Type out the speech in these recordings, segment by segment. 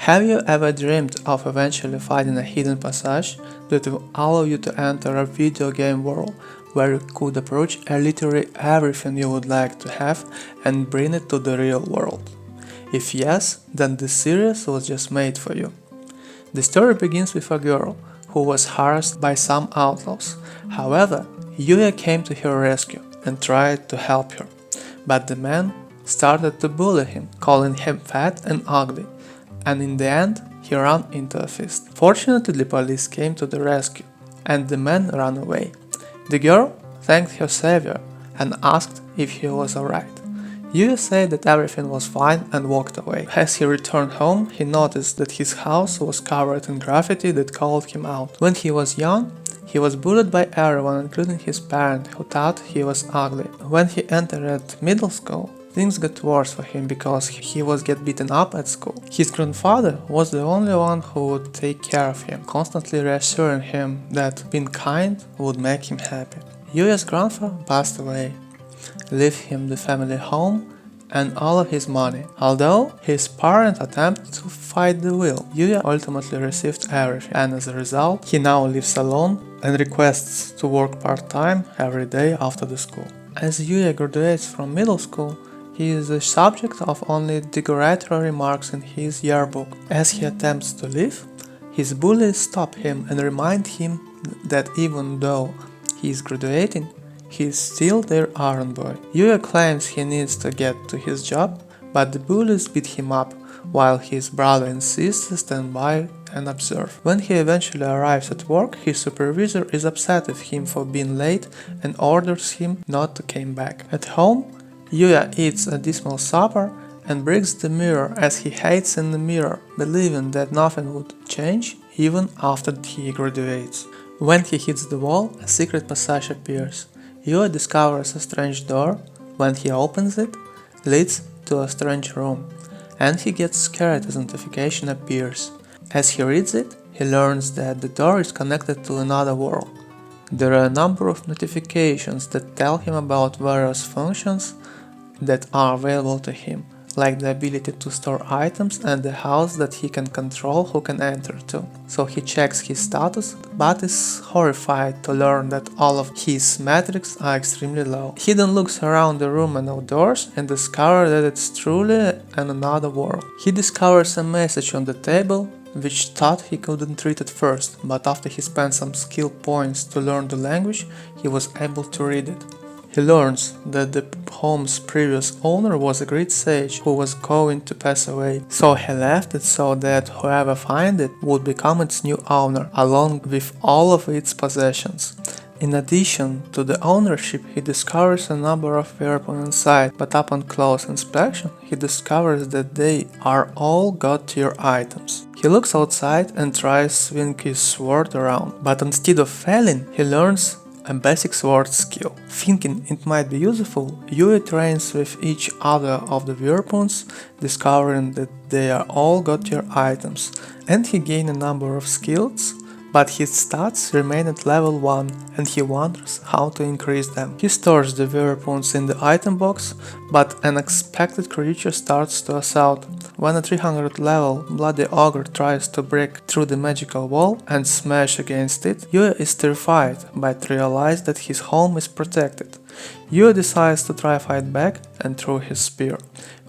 Have you ever dreamed of eventually finding a hidden passage that will allow you to enter a video game world where you could approach literally everything you would like to have and bring it to the real world? If yes, then this series was just made for you. The story begins with a girl who was harassed by some outlaws. However, Yuya came to her rescue and tried to help her, but the man started to bully him, calling him fat and ugly, and in the end, he ran into a fist. Fortunately, the police came to the rescue, and the man ran away. The girl thanked her savior and asked if he was alright. Yuya said that everything was fine and walked away. As he returned home, he noticed that his house was covered in graffiti that called him out. When he was young, he was bullied by everyone, including his parents, who thought he was ugly. When he entered middle school, things got worse for him because he was get beaten up at school. His grandfather was the only one who would take care of him, constantly reassuring him that being kind would make him happy. Yuya's grandfather passed away, leaving him the family home and all of his money. Although his parents attempted to fight the will, Yuya ultimately received everything, and as a result, he now lives alone and requests to work part-time every day after the school. As Yuya graduates from middle school, he is the subject of only derogatory remarks in his yearbook. As he attempts to leave, his bullies stop him and remind him that even though he is graduating, he is still their errand boy. Yuya claims he needs to get to his job, but the bullies beat him up, while his brother insists to stand by and observe. When he eventually arrives at work, his supervisor is upset with him for being late and orders him not to come back. At home, Yuya eats a dismal supper and breaks the mirror as he hides in the mirror, believing that nothing would change even after he graduates. When he hits the wall, a secret passage appears. Yuya discovers a strange door. When he opens it, leads to a strange room, and he gets scared as a notification appears. As he reads it, he learns that the door is connected to another world. There are a number of notifications that tell him about various functions that are available to him, like the ability to store items and the house that he can control who can enter to. So he checks his status, but is horrified to learn that all of his metrics are extremely low. He then looks around the room and outdoors and discovers that it's truly another world. He discovers a message on the table, which thought he couldn't read at first, but after he spent some skill points to learn the language, he was able to read it. He learns that the home's previous owner was a great sage who was going to pass away, so he left it so that whoever finds it would become its new owner, along with all of its possessions. In addition to the ownership, he discovers a number of weapons inside, but upon close inspection, he discovers that they are all god-tier items. He looks outside and tries to swing his sword around, but instead of failing, he learns a basic sword skill. Thinking it might be useful, Yuya trains with each other of the weapons, discovering that they are all god-tier items, and he gains a number of skills, but his stats remain at level 1 and he wonders how to increase them. He stores the weapons in the item box, but an unexpected creature starts to assault. When a 300 level bloody ogre tries to break through the magical wall and smash against it, Yuya is terrified but realizes that his home is protected. Yuya decides to try fight back and throw his spear,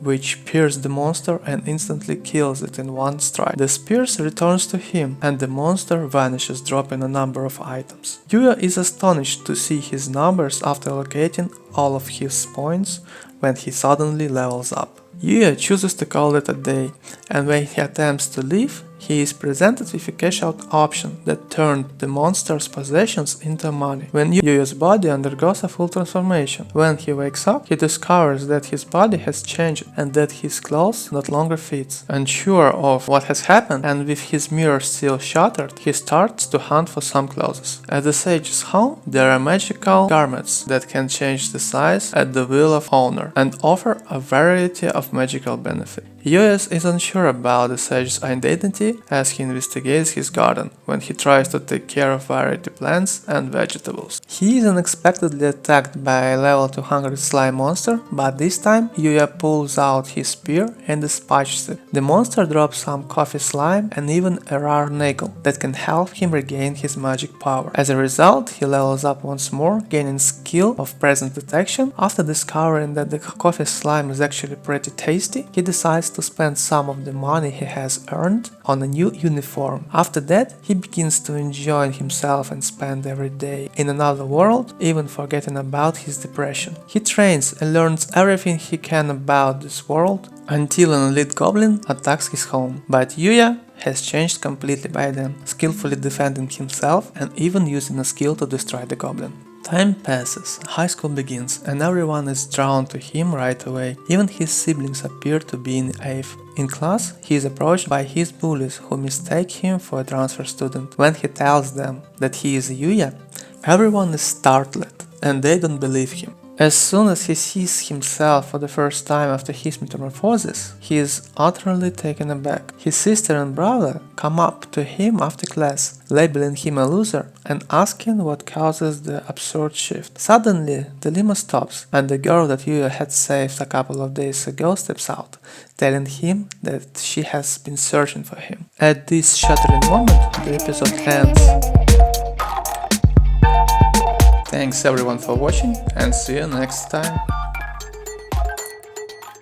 which pierces the monster and instantly kills it in one strike. The spear returns to him and the monster vanishes, dropping a number of items. Yuya is astonished to see his numbers after allocating all of his points when he suddenly levels up. Yuya chooses to call it a day, and when he attempts to leave, he is presented with a cash-out option that turned the monster's possessions into money. When Yuya's body undergoes a full transformation, when he wakes up, he discovers that his body has changed and that his clothes no longer fits. Unsure of what has happened and with his mirror still shattered, he starts to hunt for some clothes. At the sage's home, there are magical garments that can change the size at the will of owner and offer a variety of magical benefits. Yuya is unsure about the sage's identity curiosity as he investigates his garden when he tries to take care of variety plants and vegetables. He is unexpectedly attacked by a level 200 slime monster, but this time Yuya pulls out his spear and dispatches it. The monster drops some coffee slime and even a rare nickel that can help him regain his magic power. As a result, he levels up once more, gaining skill of presence detection. After discovering that the coffee slime is actually pretty tasty, he decides to spend some of the money he has earned on a new uniform. After that, he begins to enjoy himself and spend every day in another world, even forgetting about his depression. He trains and learns everything he can about this world until an elite goblin attacks his home. But Yuya has changed completely by then, skillfully defending himself and even using a skill to destroy the goblin. Time passes, high school begins, and everyone is drawn to him right away. Even his siblings appear to be in 8th. In class, he is approached by his bullies who mistake him for a transfer student. When he tells them that he is Yuya, everyone is startled and they don't believe him. As soon as he sees himself for the first time after his metamorphosis, he is utterly taken aback. His sister and brother come up to him after class, labeling him a loser and asking what causes the absurd shift. Suddenly, the limo stops and the girl that Yuya had saved a couple of days ago steps out, telling him that she has been searching for him. At this shattering moment, the episode ends. Thanks everyone for watching and see you next time.